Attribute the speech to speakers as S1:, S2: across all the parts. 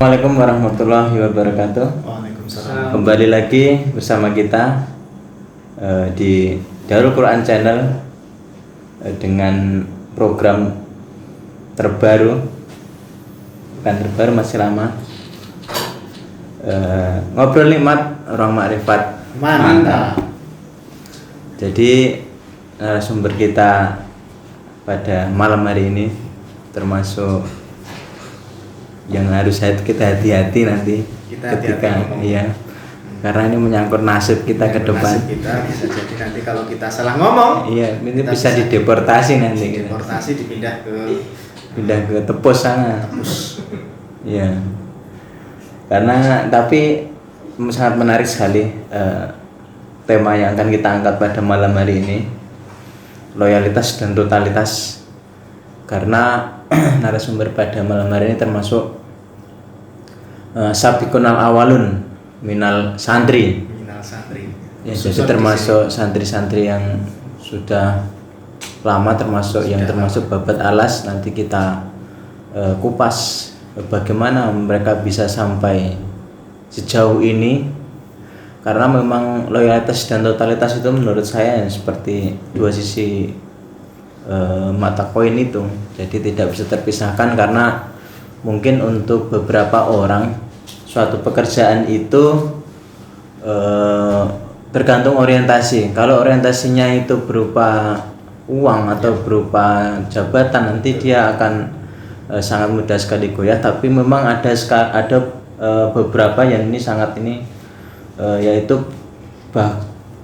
S1: Assalamualaikum warahmatullahi wabarakatuh.
S2: Waalaikumsalam.
S1: Kembali lagi bersama kita di Darul Quran Channel dengan program terbaru, bukan terbaru, masih lama, ngobrol nikmat orang makrifat.
S2: Mantap.
S1: Jadi narasumber kita pada malam hari ini termasuk yang harus kita hati-hati nanti ketika iya, karena ini menyangkut nasib kita ke depan.
S2: Nasib kita bisa jadi nanti kalau kita salah ngomong,
S1: iya, ini bisa dideportasi nanti.
S2: Deportasi dipindah ke
S1: Tepus sana. Iya. Karena tapi sangat menarik sekali tema yang akan kita angkat pada malam hari ini, loyalitas dan totalitas. Karena narasumber pada malam hari ini termasuk sabiqunal awalun minal santri. Ya, jadi termasuk santri-santri yang sudah lama, termasuk yang termasuk babat alas. Nanti kita kupas bagaimana mereka bisa sampai sejauh ini, karena memang loyalitas dan totalitas itu menurut saya seperti dua sisi mata koin itu. Jadi tidak bisa terpisahkan, karena mungkin untuk beberapa orang suatu pekerjaan itu tergantung orientasi. Kalau orientasinya itu berupa uang atau berupa jabatan, nanti dia akan sangat mudah sekali goyah. Tapi memang ada beberapa yang ini sangat ini yaitu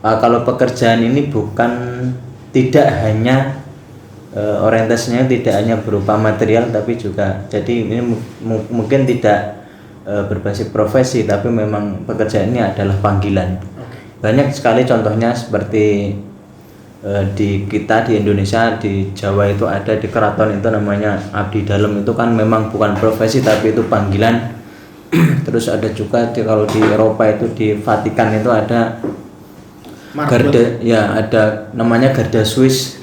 S1: kalau pekerjaan ini tidak hanya orientasinya tidak hanya berupa material, tapi juga jadi ini mungkin tidak berbasis profesi, tapi memang pekerjaan ini adalah panggilan. Banyak sekali contohnya seperti di kita di Indonesia, di Jawa itu ada di keraton itu namanya abdi dalam, itu kan memang bukan profesi tapi itu panggilan. Terus ada juga kalau di Eropa itu di Vatikan itu ada garda, ya ada namanya garda Swiss.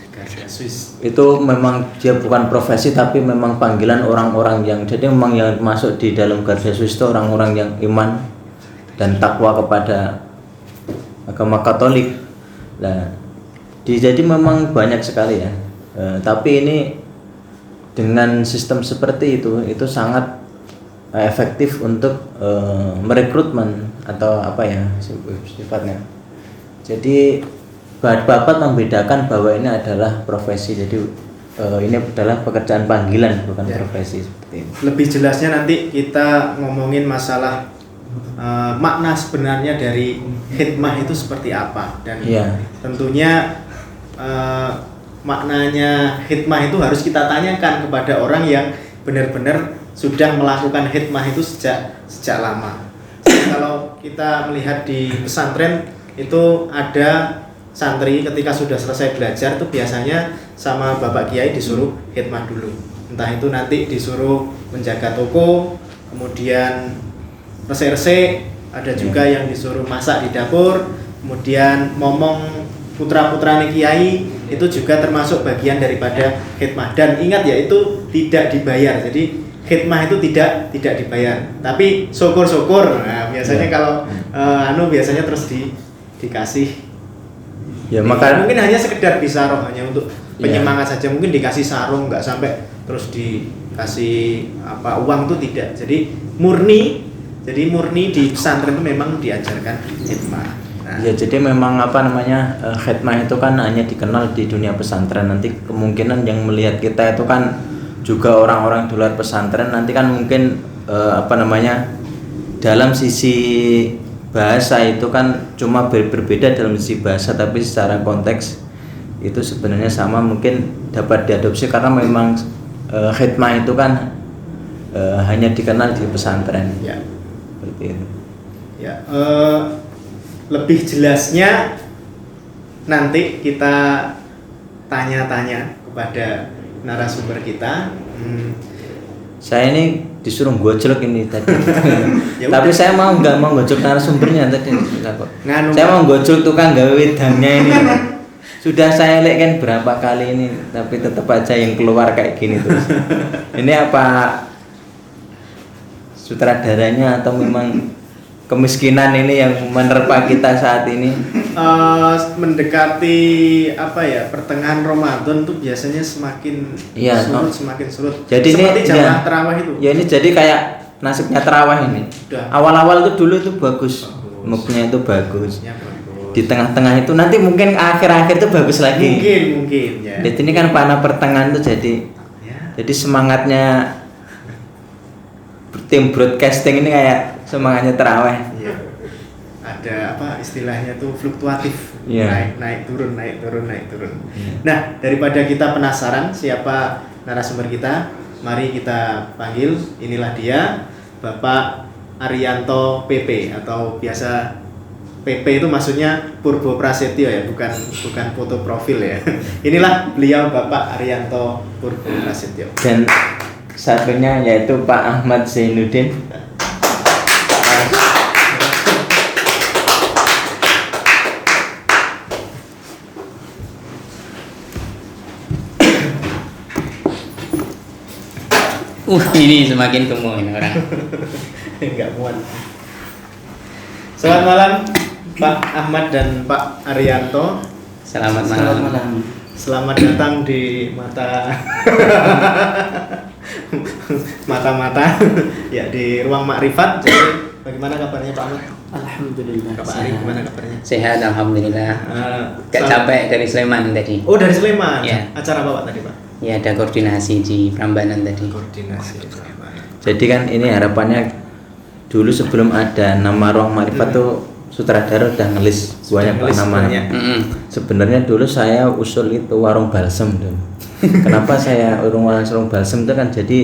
S1: Itu memang dia bukan profesi tapi memang panggilan orang-orang yang, jadi memang yang masuk di dalam garda Swiss itu orang-orang yang iman dan takwa kepada agama Katolik. Nah, jadi memang banyak sekali ya. Tapi ini dengan sistem seperti itu sangat efektif untuk merekrutmen atau apa ya sifatnya. Jadi Bapak membedakan bahwa ini adalah profesi. Jadi ini adalah pekerjaan panggilan, bukan profesi seperti ini.
S2: Lebih jelasnya nanti kita ngomongin masalah makna sebenarnya dari khidmah itu seperti apa, dan tentunya maknanya khidmah itu harus kita tanyakan kepada orang yang benar-benar sudah melakukan khidmah itu sejak lama. Jadi kalau kita melihat di pesantren itu ada santri ketika sudah selesai belajar itu biasanya sama Bapak Kiai disuruh khidmah dulu. Entah itu nanti disuruh menjaga toko, kemudian resik-resik, ada juga yang disuruh masak di dapur, kemudian momong putra-putrane Kiai, itu juga termasuk bagian daripada khidmah. Dan ingat ya, itu tidak dibayar. Jadi khidmah itu tidak dibayar. Tapi syukur-syukur. Nah, biasanya kalau biasanya terus dikasih.
S1: Ya, maka
S2: mungkin hanya sekedar bisaroh, hanya untuk penyemangat saja, mungkin dikasih sarung, nggak sampai terus dikasih uang, itu tidak. Jadi murni di pesantren itu memang diajarkan khidmah. Nah,
S1: ya, jadi memang khidmah itu kan hanya dikenal di dunia pesantren. Nanti kemungkinan yang melihat kita itu kan juga orang-orang di luar pesantren. Nanti kan mungkin dalam sisi bahasa itu kan cuma berbeda dalam sisi bahasa, tapi secara konteks itu sebenarnya sama, mungkin dapat diadopsi karena memang khidmah itu kan hanya dikenal di pesantren.
S2: Ya.
S1: Seperti itu.
S2: Ya, lebih jelasnya nanti kita tanya-tanya kepada narasumber kita.
S1: Saya ini disuruh gojlok ini tadi. Tapi saya nggak mau gojlok narasumbernya tadi. Saya mau gojlok tukang gawe wedangnya ini. Sudah saya lihat kan berapa kali ini, tapi tetap aja yang keluar kayak gini terus. Ini apa sutradaranya atau memang kemiskinan ini yang menerpa kita saat ini?
S2: Mendekati pertengahan Ramadan tuh biasanya semakin
S1: Iya,
S2: surut,
S1: no.
S2: semakin surut.
S1: Jadi
S2: seperti
S1: ini
S2: jamaah
S1: ya,
S2: tarawih itu.
S1: Ya ini jadi kayak nasibnya terawih ini.
S2: Udah.
S1: Awal-awal tuh dulu itu bagus. Moodnya itu bagus.
S2: Ya, bagus.
S1: Di tengah-tengah itu nanti mungkin akhir-akhir itu bagus lagi.
S2: Mungkin ya.
S1: Jadi ini kan panah pertengahan tuh jadi semangatnya tim broadcasting ini kayak semangatnya terawih.
S2: Iya. Ada istilahnya tuh fluktuatif.
S1: Iya.
S2: Naik turun.
S1: Iya.
S2: Nah, daripada kita penasaran siapa narasumber kita, mari kita panggil. Inilah dia, Bapak Arianto PP, atau biasa PP itu maksudnya Purbo Prasetyo ya, bukan foto profil ya. Inilah beliau, Bapak Arianto Purbo Prasetyo.
S1: Dan satunya yaitu Pak Ahmad Zainuddin.
S3: Ini semakin gemuk ini orang.
S2: Enggak muat. Selamat malam Pak Ahmad dan Pak Arianto.
S3: Selamat malam.
S2: Selamat datang di mata ya, di ruang makrifat. Jadi bagaimana kabarnya Pak Ahmad?
S4: Alhamdulillah.
S2: Pak Ari gimana kabarnya?
S3: Sehat alhamdulillah. Gak
S2: Selamat-
S3: capek dari Sleman tadi.
S2: Oh, dari Sleman.
S3: Ya.
S2: Acara apa Pak tadi Pak?
S3: Ya ada koordinasi di Prambanan tadi.
S2: Koordinasi.
S1: Jadi kan ini harapannya dulu sebelum ada nama ruang makrifat tuh sutradara udah ngelis banyak
S2: ngelis
S1: nama.
S2: banyak.
S1: Sebenarnya dulu saya usul itu warung balsem dulu. Kenapa saya warung balsem itu kan jadi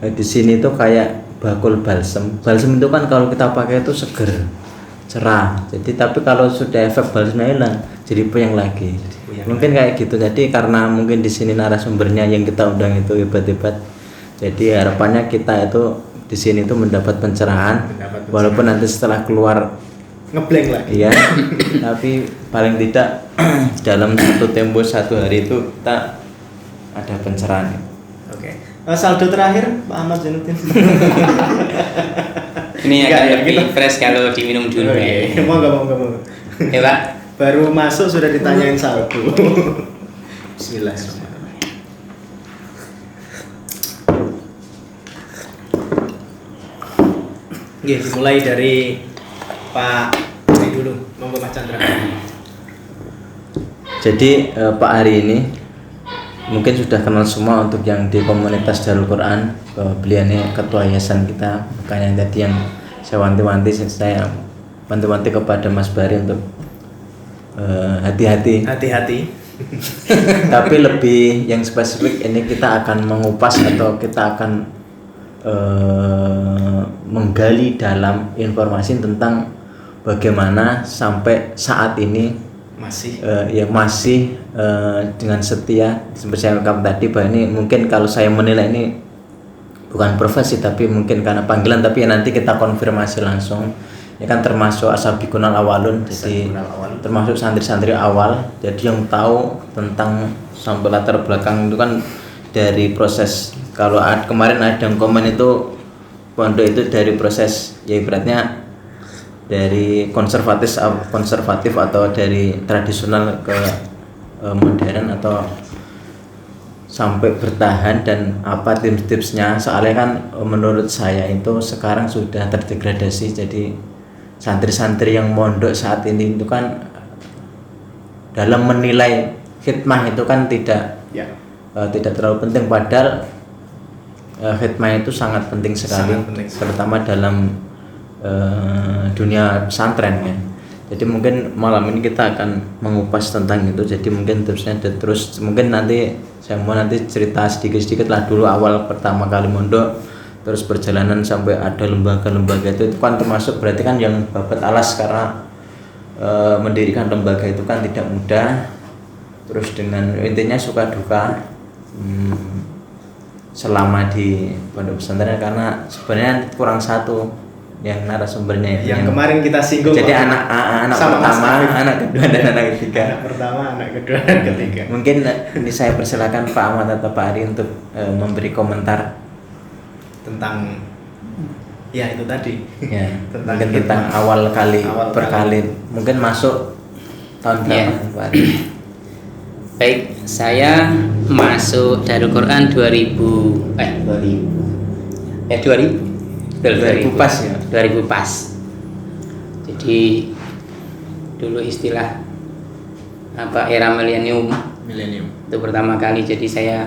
S1: di sini tuh kayak bakul balsem. Balsem itu kan kalau kita pakai itu seger, cerah. Jadi tapi kalau sudah efek balsemnya hilang, jadi puyeng lagi. Mungkin kayak gitu. Jadi karena mungkin di sini narasumbernya yang kita undang itu hebat-hebat. Jadi harapannya kita itu di sini tuh mendapat pencerahan, walaupun nanti setelah keluar
S2: Ngeblank lagi.
S1: iya, tapi paling tidak dalam satu hari itu kita ada pencerahan.
S2: Oke. Saldo terakhir Pak Ahmad Zainuddin.
S3: Ini
S2: Enggak,
S3: akan
S2: ya,
S3: lebih
S2: kita-
S3: fresh kalau diminum dulu
S2: Oke.
S3: ya.
S2: Monggo.
S3: Ya Pak.
S2: Baru masuk sudah ditanyain saldo. Bismillahirrahmanirrahim. Oke, dimulai dari Pak Ari dulu. Monggo Mas Chandra.
S1: Jadi Pak Ari ini mungkin sudah kenal semua untuk yang di komunitas Darul Quran. Beliau ini ketua yayasan kita, makanya tadi yang saya wanti-wanti kepada Mas Bari untuk hati-hati.
S2: Hati-hati.
S1: Tapi lebih yang spesifik ini kita akan mengupas atau kita akan menggali dalam informasi tentang bagaimana sampai saat ini
S2: Masih
S1: masih dengan setia seperti saya ungkap tadi, bahwa ini mungkin kalau saya menilai ini bukan profesi tapi mungkin karena panggilan, tapi ya nanti kita konfirmasi langsung. Ini kan termasuk asabiqunal awalun, jadi termasuk santri-santri awal, jadi yang tahu tentang sampai latar belakang itu kan dari proses. Kalau kemarin ada yang komen itu pondok itu dari proses ya ibaratnya dari konservatif atau dari tradisional ke modern atau sampai bertahan, dan apa tips-tipsnya. Soalnya kan menurut saya itu sekarang sudah terdegradasi. Jadi santri-santri yang mondok saat ini itu kan dalam menilai khidmah itu kan tidak terlalu penting, padahal khidmah itu sangat penting sekali, terutama dalam dunia pesantren ya. Jadi mungkin malam ini kita akan mengupas tentang itu. Jadi mungkin tipsnya ada, terus mungkin nanti saya mau nanti cerita sedikit-sedikit lah dulu awal pertama kali mondok, terus perjalanan sampai ada lembaga-lembaga itu kan termasuk berarti kan yang babat alas, karena mendirikan lembaga itu kan tidak mudah. Terus dengan intinya suka duka selama di pondok pesantren, karena sebenarnya kurang satu yang narasumbernya
S2: yang kemarin kita singgung.
S1: Jadi anak pertama, anak kedua dan anak ketiga.
S2: Anak pertama, anak kedua dan ketiga.
S1: Mungkin ini saya persilakan Pak Ahmad atau Pak Ari untuk memberi komentar
S2: tentang Ya itu tadi.
S1: Ya,
S2: Tentang
S1: mungkin
S2: hikmah.
S1: tentang awal kali
S2: Awal
S1: berkali, mungkin masuk tahun
S3: Ya.
S1: berapa? Pak?
S3: Baik, saya masuk Darul Quran 2000 Betul,
S1: 2000 pas ya?
S3: 2000 pas. Jadi dulu istilah apa era milenium
S2: Milenium.
S3: itu pertama kali, jadi saya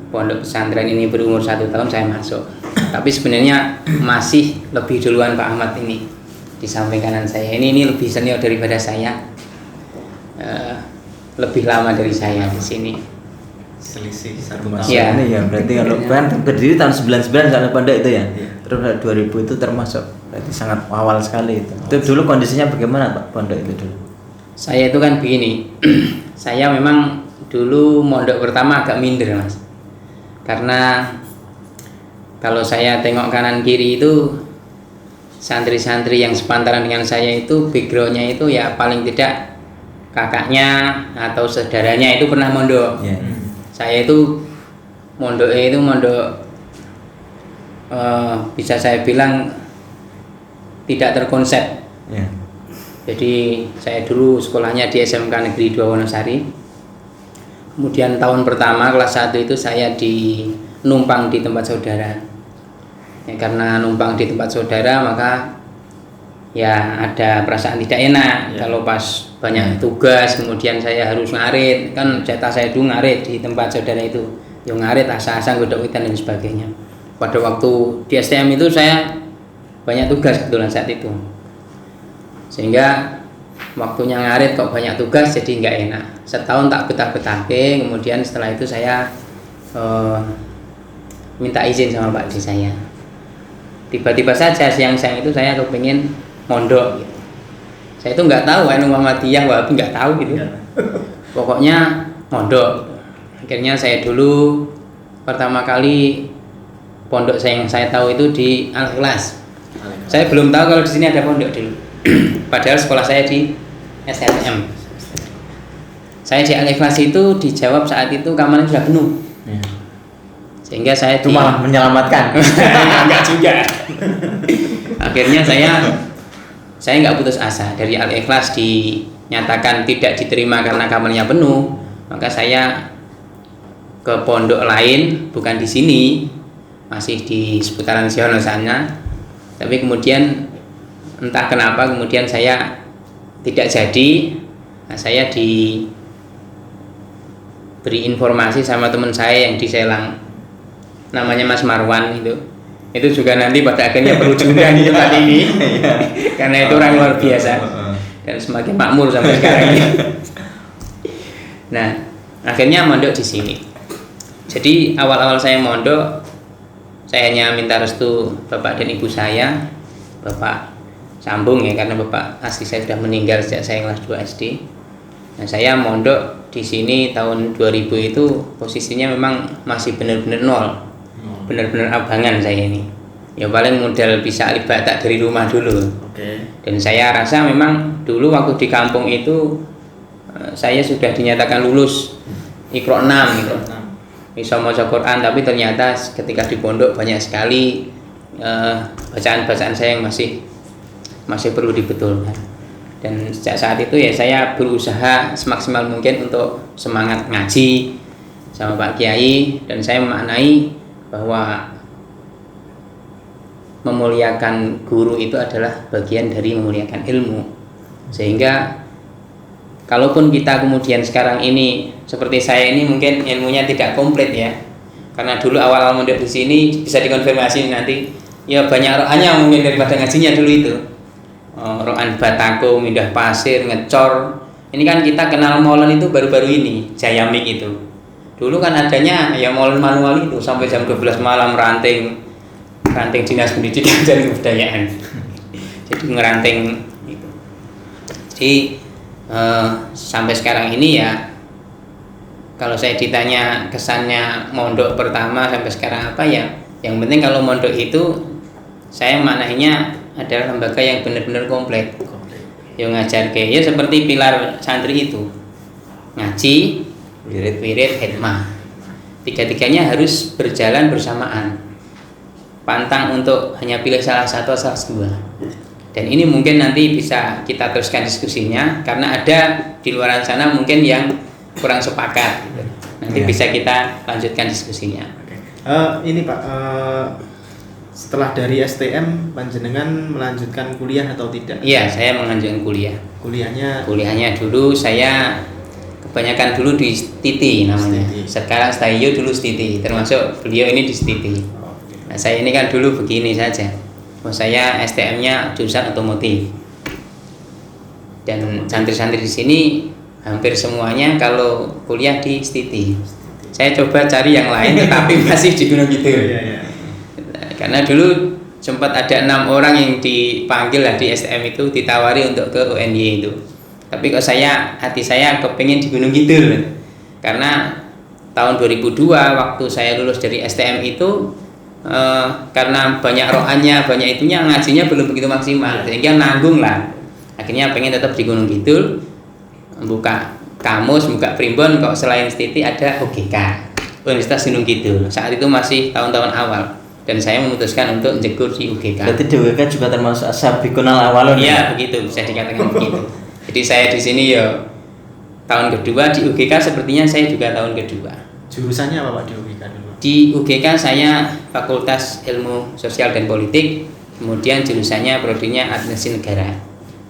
S3: pondok pesantren ini berumur 1 tahun saya masuk. Tapi sebenarnya masih lebih duluan Pak Ahmad ini di samping kanan saya. Ini lebih senior daripada saya. Lebih lama dari saya di sini.
S2: Selisih 1
S1: Termasuk
S2: tahun.
S3: Iya.
S1: ini ya, berarti kalau kan berdiri tahun 99 sana pondok itu ya.
S2: Iya.
S1: Terus 2000 itu termasuk berarti sangat awal sekali itu. Itu dulu kondisinya bagaimana Pak pondok itu dulu?
S3: Saya itu kan begini. Saya memang dulu mondok pertama agak minder, Mas. Karena kalau saya tengok kanan kiri itu santri-santri yang sepantaran dengan saya itu backgroundnya itu ya paling tidak kakaknya atau saudaranya itu pernah mondok.
S1: Ya.
S3: Saya itu mondoknya itu mondok bisa saya bilang tidak terkonsep.
S1: Ya.
S3: Jadi saya dulu sekolahnya di SMK Negeri 2 Wonosari. Kemudian tahun pertama kelas 1 itu saya numpang di tempat saudara. Ya, karena numpang di tempat saudara maka ya ada perasaan tidak enak kalau pas banyak tugas kemudian saya harus ngarit, kan jatah saya dulu ngarit di tempat saudara itu. Yo ngarit asa-asa godok-godokan dan sebagainya. Pada waktu di STM itu saya banyak tugas kebetulan saat itu. Sehingga waktunya ngarit kok banyak tugas jadi nggak enak. Setahun tak betah-betahke, kemudian setelah itu saya minta izin sama Pak Di saya. Tiba-tiba saja siang-siang itu saya kepingin mondok gitu. Saya itu nggak tahu anu Muhammadiyah Wahabi, nggak tahu gitu. Pokoknya mondok. Akhirnya saya dulu pertama kali pondok yang saya tahu itu di Al-Ikhlas. Saya belum tahu kalau di sini ada pondok dulu. Padahal sekolah saya di STM. Saya di Al-Ikhlas itu dijawab saat itu kamarnya sudah penuh.
S1: Ya.
S3: Sehingga saya
S1: Itu malah menyelamatkan.
S3: enggak juga. Akhirnya saya nggak putus asa. Dari Al-Ikhlas dinyatakan tidak diterima karena kamarnya penuh, maka saya ke pondok lain, bukan di sini, masih di seputaran Siono sana. Tapi kemudian entah kenapa kemudian saya tidak jadi. Nah, saya diberi informasi sama teman saya yang di Selang, namanya Mas Marwan itu juga nanti pada akhirnya berujungnya di tempat ini karena itu orang luar biasa dan semakin makmur sampai sekarang ini. Nah, akhirnya mondok di sini. Jadi awal-awal saya mondok, saya hanya minta restu bapak dan ibu saya. Bapak sambung ya karena bapak asli saya sudah meninggal sejak saya kelas 2 SD. Nah, saya mondok di sini tahun 2000 itu posisinya memang masih benar-benar nol. Benar-benar abangan saya ini. Ya paling modal bisa alif ba ta dari rumah dulu.
S2: Oke.
S3: Dan saya rasa memang dulu waktu di kampung itu saya sudah dinyatakan lulus Iqra 6 gitu. Bisa maca Quran, tapi ternyata ketika di pondok banyak sekali bacaan-bacaan saya yang masih perlu dibetulkan. Dan sejak saat itu ya saya berusaha semaksimal mungkin untuk semangat ngaji sama Pak Kiai, dan saya memaknai bahwa memuliakan guru itu adalah bagian dari memuliakan ilmu. Sehingga kalaupun kita kemudian sekarang ini seperti saya ini mungkin ilmunya tidak komplit ya, karena dulu awal-awal mondok di sini bisa dikonfirmasi nanti ya banyak rohannya mungkin daripada ngajinya dulu itu. Rohan batako, mindah pasir, ngecor. Ini kan kita kenal molen itu baru-baru ini, Jayamik itu. Dulu kan adanya ya molen manual itu sampai jam 12 malam ranting dinas pendidikan dan kebudayaan. Jadi ngeranting itu. Jadi sampai sekarang ini ya kalau saya ditanya kesannya mondok pertama sampai sekarang apa ya, yang penting kalau mondok itu saya maknanya adalah lembaga yang benar-benar komplit. Yang ngajar ya seperti pilar santri itu, ngaji, wirid, hikmah. Tiga-tiganya harus berjalan bersamaan. pantang untuk hanya pilih salah satu atau salah dua. Dan ini mungkin nanti bisa kita teruskan diskusinya karena ada di luar sana mungkin yang kurang sepakat gitu. Nanti bisa kita lanjutkan diskusinya.
S2: Ini Pak, setelah dari STM panjenengan melanjutkan kuliah atau tidak?
S3: Iya, saya melanjutkan kuliah. Kuliahnya dulu saya kebanyakan dulu di STITI namanya. Sekarang Stayo dulu STITI, termasuk beliau ini di STITI. Nah, saya ini kan dulu begini saja. Saya STM-nya jurusan otomotif. Dan santri-santri di sini hampir semuanya kalau kuliah di STITI. Saya coba cari yang lain tetapi masih di Gunung Kidul. Karena dulu sempat ada 6 orang yang dipanggil lah di STM itu, ditawari untuk ke UNY itu. Tapi kok hati saya kepengen di Gunung Kidul. Karena tahun 2002 waktu saya lulus dari STM itu karena banyak roannya, banyak itunya, ngajinya belum begitu maksimal, sehingga nanggung lah. Akhirnya pengen tetap di Gunung Kidul, buka kamus, buka primbon, kok selain STITI ada UGK, Universitas Gunung Kidul. Saat itu masih tahun-tahun awal, dan saya memutuskan untuk jegur di UGK.
S1: Berarti di UGK juga termasuk sabiqunal awalun.
S3: Iya, begitu, bisa dikatakan begitu. Jadi saya di sini ya tahun kedua, di UGK sepertinya saya juga tahun kedua.
S2: Jurusannya apa Pak di UGK dulu?
S3: Di UGK saya Fakultas Ilmu Sosial dan Politik, kemudian jurusannya prodinya Administrasi Negara.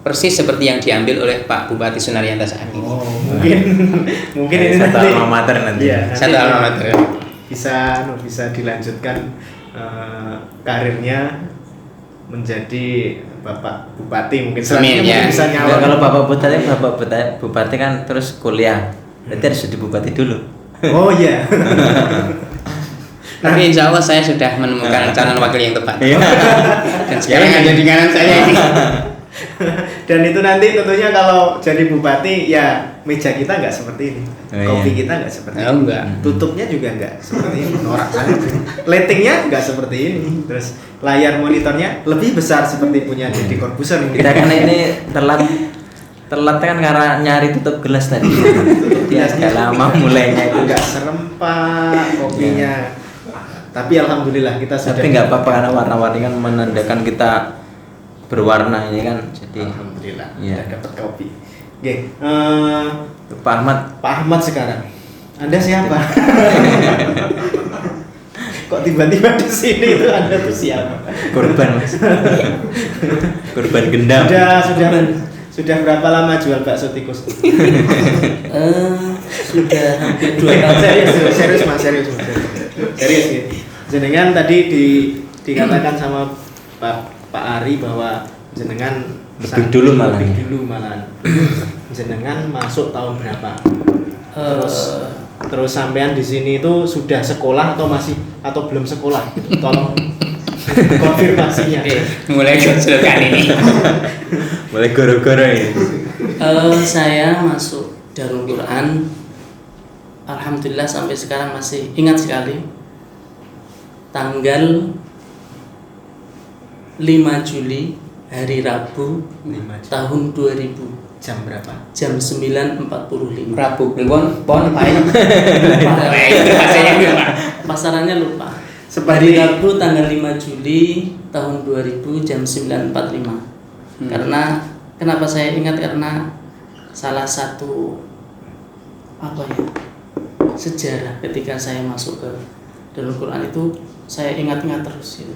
S3: Persis seperti yang diambil oleh Pak Bupati Sunaryanto saat ini.
S2: Oh, mungkin ini
S1: satu
S2: nanti
S1: alma mater nanti.
S2: Iya,
S3: Satu alma mater.
S2: Bisa dilanjutkan karirnya menjadi Bapak Bupati mungkin selanjutnya bisa
S1: Nah,
S2: nyalon.
S1: kalau Bapak Bupati kan terus kuliah. Berarti harus jadi bupati dulu.
S2: Oh iya.
S3: Tapi insya Allah saya sudah menemukan calon wakil yang tepat. Dan sekarang
S1: Ya,
S3: ada di kanan saya ini.
S2: Dan itu nanti tentunya kalau jadi bupati ya meja kita nggak seperti ini, kopi kita nggak seperti ini,
S3: Enggak.
S2: tutupnya juga nggak seperti ini, norak banget. Lightingnya nggak seperti ini, terus layar monitornya lebih besar seperti punya Deddy Corbuzier mungkin.
S1: Kita kan ini telat kan karena nyari tutup gelas tadi. Dia agak lama mulainya itu.
S2: Nggak serem Pak kopinya. Tapi alhamdulillah kita sudah.
S1: Tapi nggak apa-apa karena warna-warni kan menandakan kita berwarna ini kan, jadi
S2: alhamdulillah
S1: ya.
S2: udah dapat kopi. Oke,
S1: Pak Ahmad.
S2: Pak Ahmad sekarang. Anda siapa? Kok tiba-tiba di sini itu Anda tuh siapa?
S1: Korban Mas. Korban gendam.
S2: Sudah berapa lama jual bakso tikus?
S4: Sudah hampir 2 tahun.
S2: Serius Mas. Serius gitu. Jenengan tadi dikatakan sama Pak Ari bahwa jenengan
S1: Lebih dulu
S2: malahan. Jenengan masuk tahun berapa? Terus sampean di sini itu sudah sekolah atau belum sekolah? Tolong konfirmasinya.
S3: Mulai gojolkan ini.
S1: Mulai goro-goro ini.
S4: Saya masuk Darul Quran, alhamdulillah sampai sekarang masih ingat sekali. Tanggal 5 Juli hari Rabu
S2: 5
S4: tahun 2000.
S2: Jam berapa?
S4: Jam 9.45.
S3: Rabu pon lain.
S4: Pasarannya lupa.
S2: Seperti
S4: Hari Rabu tanggal 5 Juli tahun 2000 jam 9.45. Karena kenapa saya ingat, karena salah satu sejarah ketika saya masuk ke Darul Quran itu saya ingat-ingat terus gitu.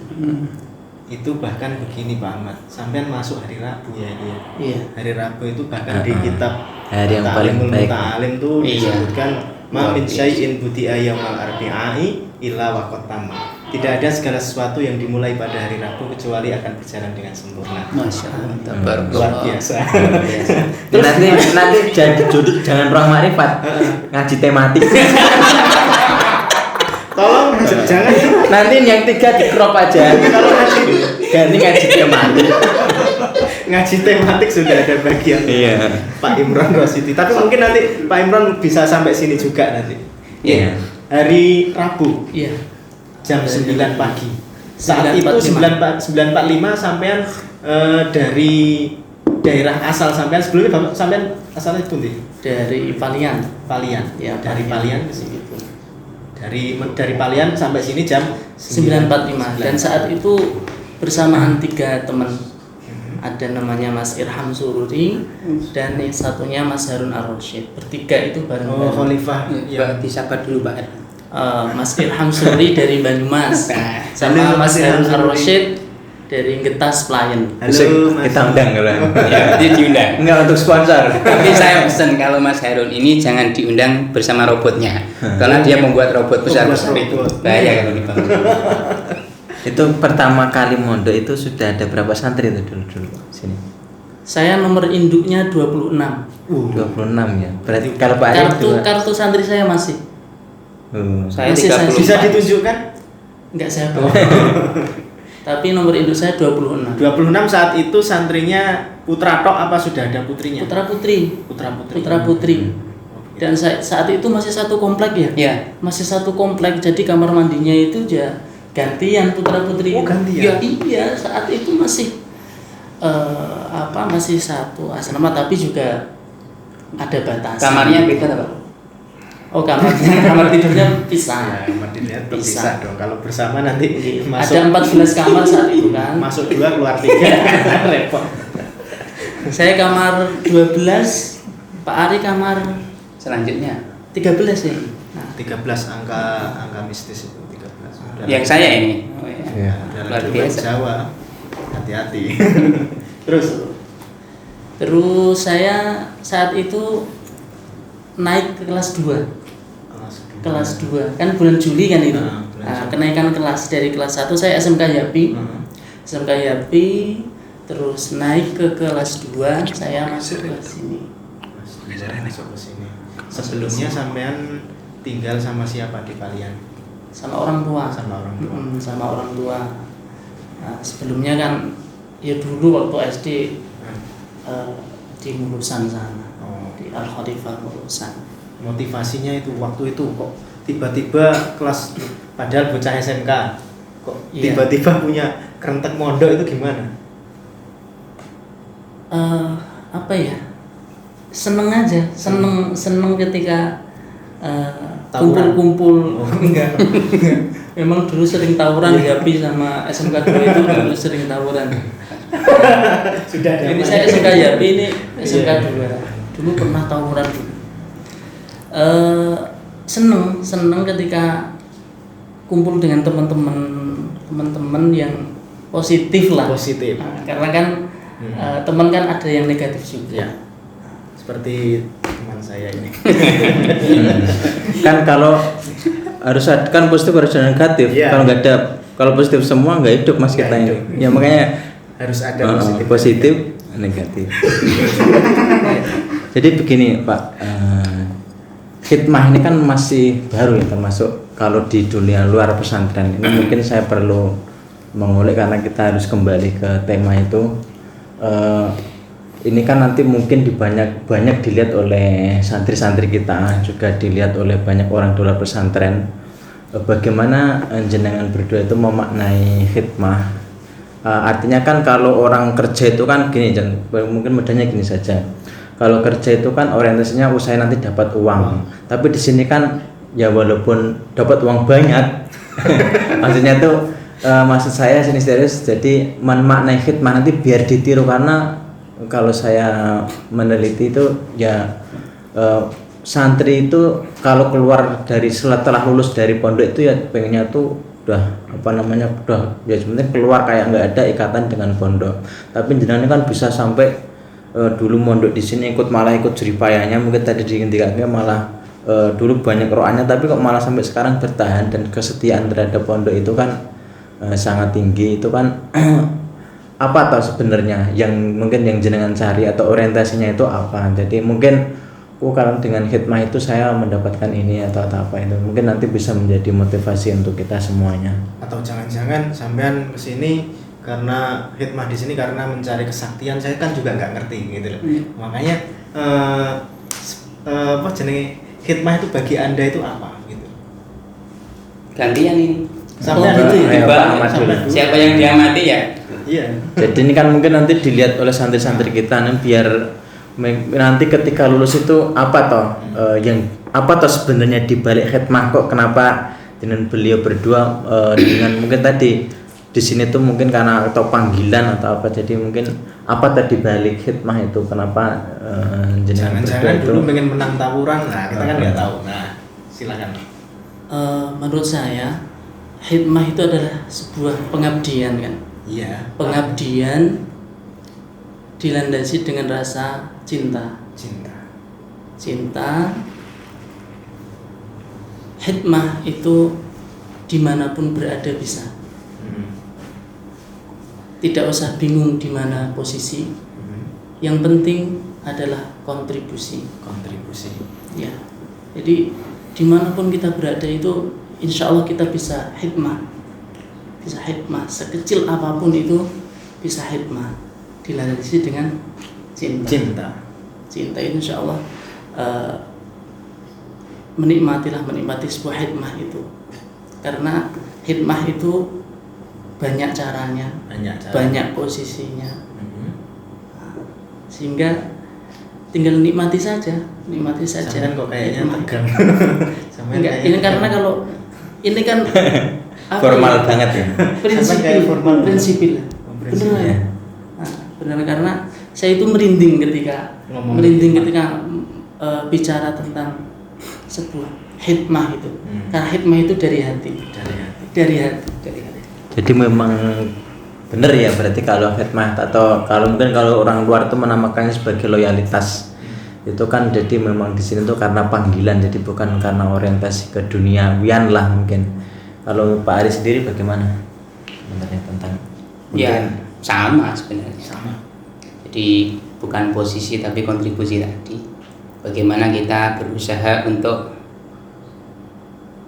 S2: itu bahkan begini Pak Ahmad, sampean masuk hari Rabu ya ini ya.
S4: Iya.
S2: Hari Rabu itu bahkan di kitab
S1: Hari yang paling baik.
S2: Muta'alim tuh
S3: Iya.
S2: disebutkan ma min syai'in budi'a yaumal arbi'i illa waqad tamma. Tidak ada segala sesuatu yang dimulai pada hari Rabu kecuali akan berjalan dengan sempurna.
S3: Masya Allah.
S2: Luar
S3: Tabarakallah.
S2: biasa.
S1: Nanti jadi judul jangan ruang makrifat. Ngaji tematik.
S2: Tolong jangan
S1: Nanti yang 3 di crop aja.
S2: kalau
S1: Ganti ngaji tematik.
S2: ngaji tematik sudah ada bagian
S1: Iya.
S2: Pak Imron Rosidi. Tapi mungkin nanti Pak Imron bisa sampai sini juga nanti.
S1: Iya.
S2: Hari Rabu
S4: Iya.
S2: jam 9 pagi. Saat itu
S4: 9.45.
S2: 9.45 sampean dari daerah asal sampean, sebelumnya Bapak sampean asalnya pundi?
S4: Dari Palian.
S2: Palian.
S4: Ya,
S2: Dari Palian ke sini. dari Palian sampai sini jam
S4: 9.45 dan saat itu bersamaan 3 teman. Ada namanya Mas Irham Sururi dan yang satunya Mas Harun Ar-Rasyid. Bertiga itu bareng-bareng.
S2: Khalifah.
S3: Pak disapa dulu Pak.
S4: Mas Irham Sururi dari Banyumas sama
S2: Halo,
S4: Mas
S2: Mas Irham
S4: Harun
S2: Sururi.
S4: Ar-Rasyid dari Getas Pelayan.
S2: Halo, Mas.
S1: Kita undang kalau
S3: Ya, dia diundang.
S1: enggak untuk sponsor.
S3: Tapi saya pesan kalau Mas Harun ini jangan diundang bersama robotnya, karena dia membuat robot besar-besar itu.
S2: Robot.
S3: Bahaya kalau dibangun.
S1: Itu pertama kali mondok itu sudah ada berapa santri itu dulu sini?
S4: Saya nomor induknya 26.
S1: 26 ya. Berarti kalau Pak Ari
S4: Kartu santri saya masih.
S3: Saya
S4: Masih saya
S3: 34.
S2: Bisa ditunjukkan?
S4: Enggak saya bawa. Tapi nomor induk saya 26.
S2: 26 saat itu santrinya putra tok apa sudah ada putrinya?
S4: Putra putri.
S2: Putra putri.
S4: Putra putri. Dan saat itu masih satu komplek ya?
S3: Ya.
S4: Masih satu komplek. Jadi kamar mandinya itu ya gantian putra putri.
S2: Oh, gantian.
S4: Ya, iya, saat itu masih masih satu asrama tapi juga ada batasan.
S3: Kamarnya beda Pak?
S4: Oh, kamar tidurnya pisah.
S2: Ya, Madinah
S4: Bisa.
S2: bisa dong. Kalau bersama nanti
S4: Ada 14 kamar saat itu kan.
S2: masuk 2 keluar 3. Repot.
S4: Saya kamar 12, Pak Ari kamar
S3: Selanjutnya
S4: 13 ya. Nah,
S2: 13 angka mistis itu 13.
S3: yang saya ini. Oh, ya.
S1: Iya.
S3: Luar
S2: Dalam
S3: biasa.
S2: Jawa. Hati-hati. Terus
S4: saya saat itu naik ke kelas 2. Kelas 2 kan bulan Juli kan itu.
S2: Bulan Juli.
S4: Kenaikan kelas dari kelas 1 saya SMK Yapi. SMK Yapi terus naik ke kelas 2 saya masuk ke sini.
S2: Masuk ke sini. Sebelumnya sampean tinggal sama siapa di Palian?
S4: Sama orang tua.
S2: Sama orang tua.
S4: Sama orang tua. Nah, sebelumnya kan ya dulu waktu SD di Mulusan sana.
S2: Oh.
S4: Di Al-Khalifah Mulusan.
S2: Motivasinya itu waktu itu kok tiba-tiba kelas padahal bocah SMK kok
S4: Iya.
S2: tiba-tiba punya kerentek mondok itu gimana?
S4: Apa ya, seneng aja, seneng ketika
S2: Tawuran.
S4: kumpul-kumpul.
S2: Oh, enggak.
S4: Memang dulu sering tawuran di Yapi sama SMK 2 itu dulu sering tawuran.
S2: Sudah ada.
S4: Ini saya SMK Yapi, ini SMK 2. Dulu pernah tawuran dulu. Seneng ketika kumpul dengan teman-teman yang positif lah.
S2: Positif.
S4: Karena kan teman kan ada yang negatif juga.
S2: Ya. Seperti teman saya ini.
S1: Kan kalau harus kan positif harus ada negatif.
S2: Iya.
S1: Kalau nggak ada, kalau positif semua nggak hidup mas kita
S2: Nggak
S1: ini.
S2: hidup.
S1: Ya makanya
S2: Harus ada positif.
S1: positif negatif. Jadi begini Pak, khidmah ini kan masih baru ya, termasuk kalau di dunia luar pesantren ini mungkin saya perlu mengulik karena kita harus kembali ke tema itu. Ini kan nanti mungkin banyak dilihat oleh santri-santri kita, juga dilihat oleh banyak orang di luar pesantren. Bagaimana jenengan berdua itu memaknai khidmah? Artinya kan kalau orang kerja itu kan gini, mungkin modalnya gini saja. Kalau kerja itu kan orientasinya usai nanti dapat uang. Tapi di sini kan ya walaupun dapat uang banyak, maksudnya tuh maksud saya sini serius. Jadi memaknai khidmah nanti biar ditiru, karena kalau saya meneliti itu ya santri itu kalau keluar dari setelah lulus dari pondok itu ya pengennya tuh udah ya sebenarnya keluar kayak nggak ada ikatan dengan pondok. Tapi jenengan kan bisa sampai dulu mondok di sini malah ikut jeripayanya, mungkin tadi dihentikannya malah dulu banyak roannya, tapi kok malah sampai sekarang bertahan dan kesetiaan terhadap pondok itu kan sangat tinggi. Itu kan apa atau sebenarnya yang mungkin yang jenengan cari atau orientasinya itu apa? Jadi mungkin kalau dengan khidmah itu saya mendapatkan ini atau apa itu mungkin nanti bisa menjadi motivasi untuk kita semuanya.
S2: Atau jangan-jangan sampean kesini karena khidmah di sini karena mencari kesaktian, saya kan juga nggak ngerti gitu loh. Makanya apa jenenge khidmah itu bagi Anda itu apa gitu?
S3: Gantian ini.
S2: Sampai
S4: gitu ya?
S1: Pak Ahmad dulu.
S3: Siapa yang diamati ya?
S2: Iya.
S1: Jadi ini kan mungkin nanti dilihat oleh santri-santri kita nih, biar nanti ketika lulus itu apa toh yang apa toh sebenarnya di balik khidmah kok kenapa dengan beliau berdua dengan mungkin tadi di sini tuh mungkin karena atau panggilan atau apa, jadi mungkin apa tadi balik khidmah itu kenapa jenengan berdua
S2: Jangan-jangan
S1: itu
S2: dulu pengen menang tawuran, nah kita kan nggak tahu. Nah, silakan.
S4: Menurut saya hikmah itu adalah sebuah pengabdian kan.
S2: Iya.
S4: Pengabdian dilandasi dengan rasa cinta. Cinta. Hikmah itu dimanapun berada bisa. Tidak usah bingung di mana posisi. Yang penting adalah kontribusi. Ya. Jadi dimanapun kita berada itu, insya Allah kita bisa hikmah. Sekecil apapun itu bisa hikmah. Dilandasi dengan cinta. Cinta itu insya Allah menikmati sebuah hikmah itu. Karena hikmah itu banyak caranya, banyak posisinya, sehingga tinggal nikmati saja.
S2: Sampai kok kayaknya tegang.
S4: Enggak, ini karena kalau ini kan
S1: formal banget ya.
S4: Prinsipil. Benar. Benar, karena saya itu merinding ketika bicara tentang sebuah hikmah itu. Karena hikmah itu dari hati.
S1: Jadi memang benar ya, berarti kalau khidmah atau kalau mungkin kalau orang luar tuh menamakannya sebagai loyalitas, itu kan jadi memang di sini tuh karena panggilan, jadi bukan karena orientasi ke duniawian lah mungkin. Kalau Pak Ari sendiri bagaimana sebenarnya tentang
S3: Ya sama sebenarnya. Jadi bukan posisi tapi kontribusi tadi. Bagaimana kita berusaha untuk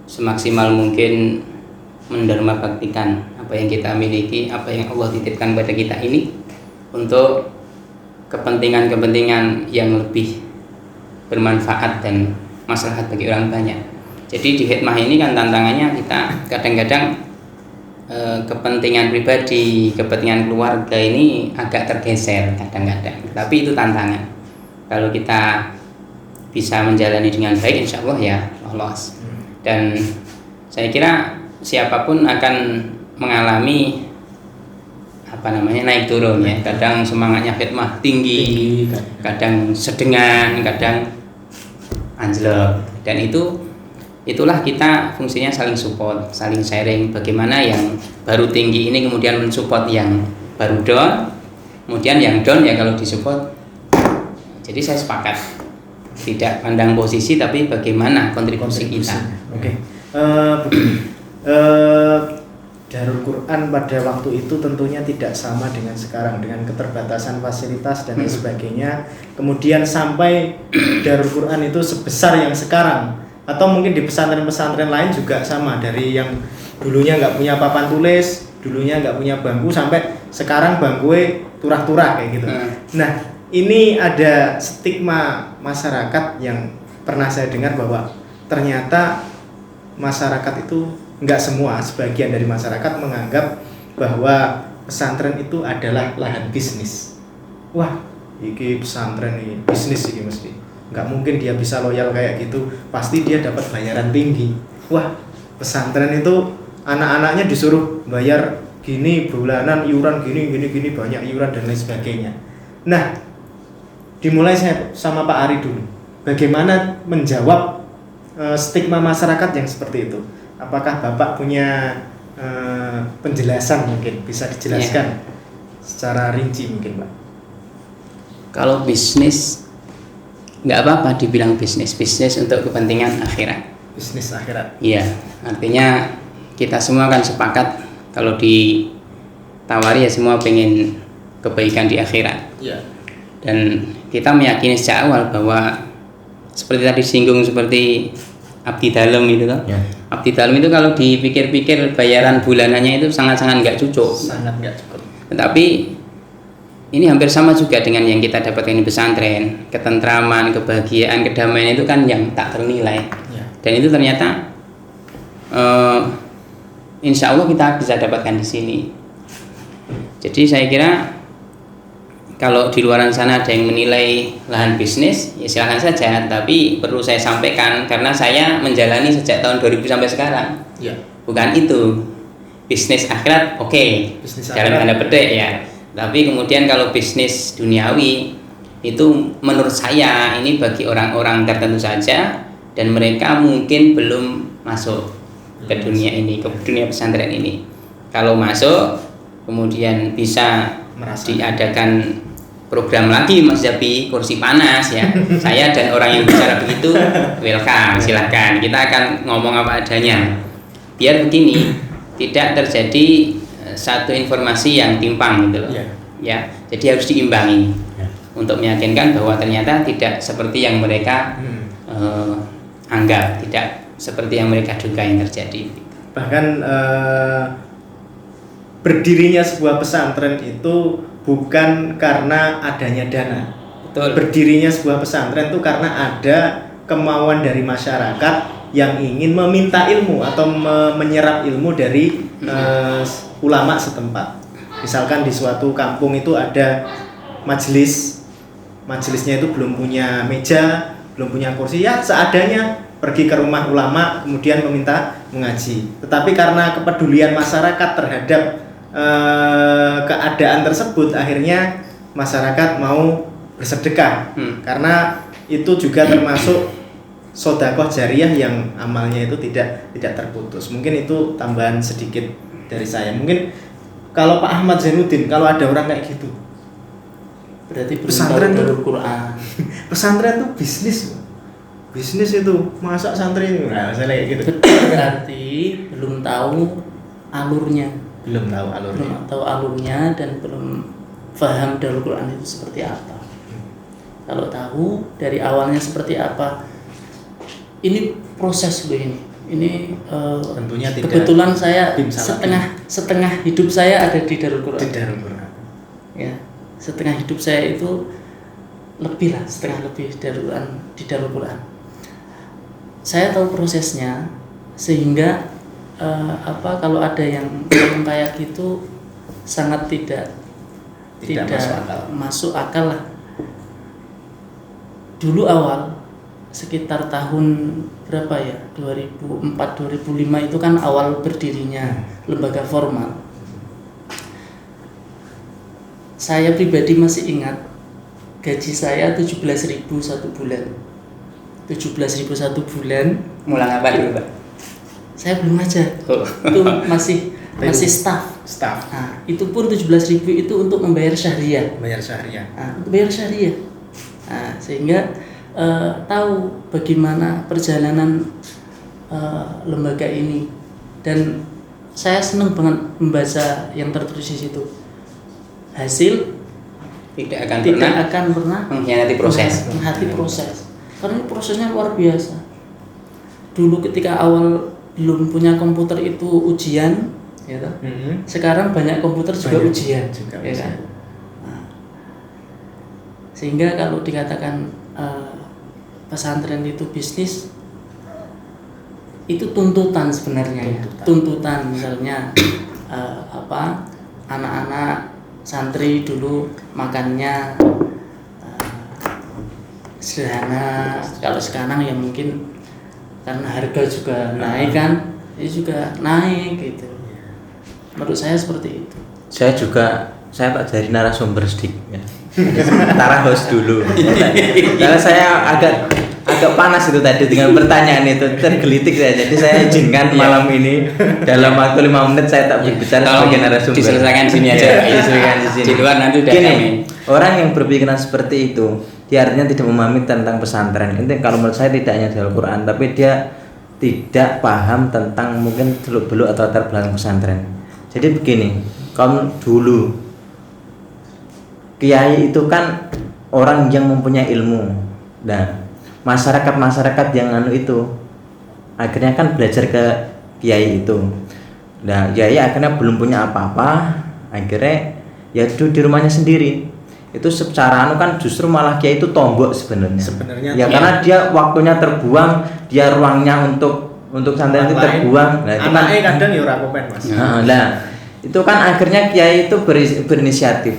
S3: semaksimal mungkin mendharma baktikan apa yang kita miliki, apa yang Allah titipkan pada kita ini untuk kepentingan-kepentingan yang lebih bermanfaat dan maslahat bagi orang banyak. Jadi di hikmah ini kan tantangannya kita kadang-kadang kepentingan pribadi, kepentingan keluarga ini agak tergeser kadang-kadang. Tapi itu tantangan. Kalau kita bisa menjalani dengan baik, insya Allah ya lolos. Dan saya kira siapapun akan mengalami naik turun ya. Kadang semangatnya khidmah tinggi, kadang sedengan, kadang anjlok. Dan itulah kita fungsinya saling support, saling sharing. Bagaimana yang baru tinggi ini kemudian mensupport yang baru down, kemudian yang down ya kalau disupport. Jadi saya sepakat, tidak pandang posisi tapi bagaimana kontribusi kita.
S2: Oke. Darul Quran pada waktu itu tentunya tidak sama dengan sekarang, dengan keterbatasan fasilitas dan lain sebagainya. Kemudian sampai Darul Quran itu sebesar yang sekarang, atau mungkin di pesantren-pesantren lain juga sama, dari yang dulunya nggak punya papan tulis, dulunya nggak punya bangku, sampai sekarang bangkunya turah-turah kayak gitu. Nah, ini ada stigma masyarakat yang pernah saya dengar bahwa ternyata masyarakat itu, enggak semua, sebagian dari masyarakat menganggap bahwa pesantren itu adalah lahan bisnis. Wah, ini pesantren ini bisnis ini mesti. Enggak mungkin dia bisa loyal kayak gitu, pasti dia dapat bayaran tinggi. Wah, pesantren itu anak-anaknya disuruh bayar gini bulanan, iuran gini banyak iuran dan lain sebagainya. Nah, dimulai saya sama Pak Ari dulu. Bagaimana menjawab stigma masyarakat yang seperti itu? Apakah Bapak punya penjelasan, mungkin bisa dijelaskan secara rinci mungkin, Pak?
S3: Kalau bisnis nggak apa-apa dibilang bisnis untuk kepentingan akhirat.
S2: Bisnis akhirat.
S3: Iya, artinya kita semua kan sepakat kalau ditawari ya semua pengen kebaikan di akhirat.
S2: Iya.
S3: Dan kita meyakini sejak awal bahwa seperti tadi singgung seperti abdi dalam itu kan.
S1: Ya.
S3: Abdi dalam itu kalau dipikir-pikir bayaran bulanannya itu sangat-sangat nggak cukup.
S2: Sangat nggak cukup.
S3: Tetapi ini hampir sama juga dengan yang kita dapatkan di pesantren. Ketentraman, kebahagiaan, kedamaian itu kan yang tak ternilai.
S2: Ya.
S3: Dan itu ternyata insya Allah kita bisa dapatkan di sini. Jadi saya kira kalau di luar sana ada yang menilai lahan bisnis, ya silahkan saja. Tapi perlu saya sampaikan karena saya menjalani sejak tahun 2000 sampai sekarang.
S2: Ya.
S3: Bukan itu. Bisnis akhirat oke.
S2: Bisnis
S3: Dalam
S2: akhirat.
S3: tanda petik ya. Tapi kemudian kalau bisnis duniawi itu menurut saya ini bagi orang-orang tertentu saja dan mereka mungkin belum masuk ke dunia ini, ke dunia pesantren ini. Kalau masuk kemudian bisa diadakan program lagi Mas Zabi, kursi panas ya. Saya dan orang yang bicara begitu welcome, silahkan. Kita akan ngomong apa adanya. Biar begini, tidak terjadi satu informasi yang timpang gitu loh. Ya, jadi harus diimbangi untuk meyakinkan bahwa ternyata tidak seperti yang mereka anggap, tidak seperti yang mereka duga yang terjadi.
S2: Bahkan berdirinya sebuah pesantren itu bukan karena adanya dana.
S3: Betul.
S2: Berdirinya sebuah pesantren itu karena ada kemauan dari masyarakat yang ingin meminta ilmu atau menyerap ilmu dari ulama setempat. Misalkan di suatu kampung itu ada majelisnya itu belum punya meja, belum punya kursi, ya seadanya pergi ke rumah ulama kemudian meminta mengaji. Tetapi karena kepedulian masyarakat terhadap keadaan tersebut, akhirnya masyarakat mau bersedekah karena itu juga termasuk sedekah jariyah yang amalnya itu tidak terputus. Mungkin itu tambahan sedikit dari saya. Mungkin kalau Pak Ahmad Zainuddin, kalau ada orang kayak gitu,
S4: berarti
S2: pesantren itu
S4: Quran.
S2: Pesantren itu bisnis itu, masa santri ini, nah, misalnya kayak gitu.
S4: Berarti belum tahu alurnya.
S2: Belum tahu alurnya dan belum paham Darul Quran itu seperti apa. Kalau tahu dari awalnya seperti apa, ini proses loh ini. Tentunya tidak.
S4: Kebetulan saya
S2: Bim
S4: setengah hidup saya ada di Darul Quran.
S2: Di Darul Quran.
S4: Ya, setengah hidup saya itu setengah lebih di Darul Quran. Saya tahu prosesnya sehingga kalau ada yang kayak gitu sangat tidak masuk akal lah. Dulu awal sekitar tahun berapa ya, 2004-2005 itu kan awal berdirinya lembaga formal. Saya pribadi masih ingat gaji saya 17.000 satu bulan. 17.000 satu bulan.
S3: Mulang apa dulu, Pak?
S4: Saya belum ngajar. Itu masih staff. Nah, itu pun 17.000 itu untuk membayar syahriah. Untuk bayar syahriah. Nah, sehingga tahu bagaimana perjalanan lembaga ini, dan saya senang banget membaca yang tertulis di situ. Hasil
S3: tidak akan pernah mengkhianati proses.
S4: Karena ini prosesnya luar biasa. Dulu ketika awal belum punya komputer itu ujian, ya toh? Sekarang banyak komputer juga ujian, ya kan? Nah, sehingga kalau dikatakan pesantren itu bisnis, itu tuntutan sebenarnya. Tuntutan misalnya anak-anak santri dulu makannya sederhana. Kalau sekarang ya mungkin karena harga juga naik kan, ini juga naik gitu. Menurut saya seperti itu.
S1: Saya tak jadi narasumber sedikit ya. Tara host dulu. Karena saya agak panas itu tadi dengan pertanyaan itu, tergelitik saya. Jadi saya izinkan malam ini dalam waktu 5 menit saya tak berbicara sebagai narasumber.
S3: Diselesaikan sini aja.
S1: Diselesaikan di sini.
S3: Di luar nanti udah kami.
S1: Orang yang berpikiran seperti itu, dia artinya tidak memahami tentang pesantren. Ini kalau menurut saya tidak hanya Darul Quran, tapi dia tidak paham tentang mungkin beluk-beluk atau latar belakang pesantren. Jadi begini, kalau dulu kiai itu kan orang yang mempunyai ilmu, dan masyarakat yang itu akhirnya kan belajar ke kiai itu. Nah, kiai akhirnya belum punya apa-apa, akhirnya ya di rumahnya sendiri. Itu secara kan justru malah kiai itu tombok sebenarnya. Ya karena dia waktunya terbuang, dia ruangnya untuk santri itu terbuang. Nah, itu kan
S2: kadang ya ora komen, Mas.
S1: Nah, itu kan akhirnya kiai itu berinisiatif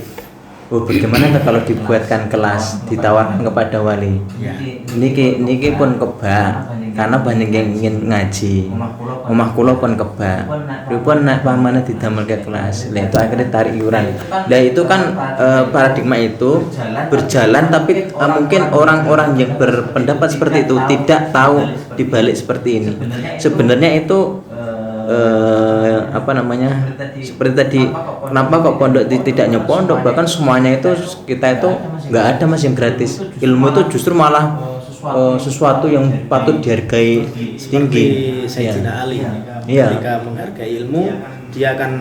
S1: oh bagaimana kalau dibuatkan kelas ditawarkan kepada wali, niki pun kebak karena banyak yang ingin ngaji, omah kula pun kebak pripun nek pamane didamelke kelas, lah itu akhirnya tarik iuran. Nah itu kan paradigma itu berjalan, tapi mungkin orang-orang yang berpendapat seperti itu tidak tahu dibalik seperti ini. Sebenarnya itu apa namanya, seperti tadi, kenapa kok pondok tidak nyepondok, bahkan semuanya itu kita itu nggak ada mas yang gratis. Ilmu itu justru malah sesuatu yang patut dihargai tinggi.
S2: Sayyidina Ali
S1: Iya.
S2: ketika menghargai ilmu, dia akan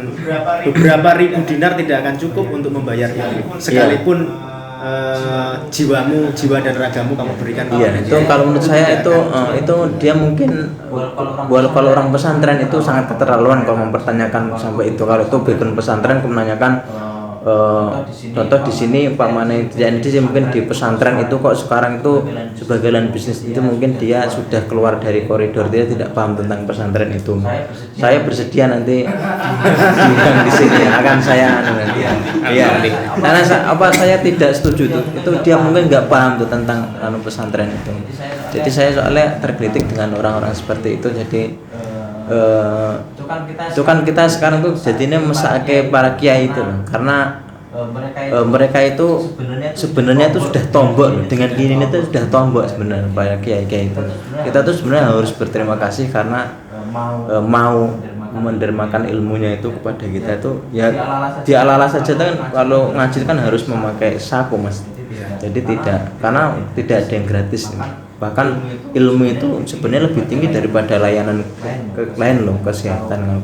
S2: beberapa ribu dinar tidak akan cukup untuk membayar ilmu, sekalipun jiwa dan ragamu kamu berikan.
S1: Iya, itu kalau menurut saya itu dia mungkin kalau orang pesantren itu sangat keterlaluan kalau mempertanyakan sampai itu. Kalau itu bikin pesantren menanyakan contoh di sini Pak Mane jadi mungkin di pesantren itu kok sekarang itu sebagai lain bisnis, itu mungkin dia sudah keluar dari koridor, dia tidak paham tentang pesantren itu. Saya bersedia nanti diundang di sini, akan saya nanti. Iya. Karena saya tidak setuju itu dia mungkin nggak paham tuh tentang pesantren itu. Jadi saya soalnya tergelitik dengan orang-orang seperti itu. Jadi itu kan kita sekarang tuh jadinya mesake para kiai itu loh, karena mereka itu sebenarnya itu sudah tombok loh, dengan gini itu sudah tombok sebenarnya para kiai itu. Kita tuh sebenarnya harus berterima kasih karena mau mendermakan ilmunya itu kepada kita itu ya diala-ala saja kan. Kalau ngaji kan harus memakai sapu mas, jadi karena tidak ada yang gratis. Bahkan ilmu itu sebenarnya lebih tinggi daripada layanan lain loh, kesehatan.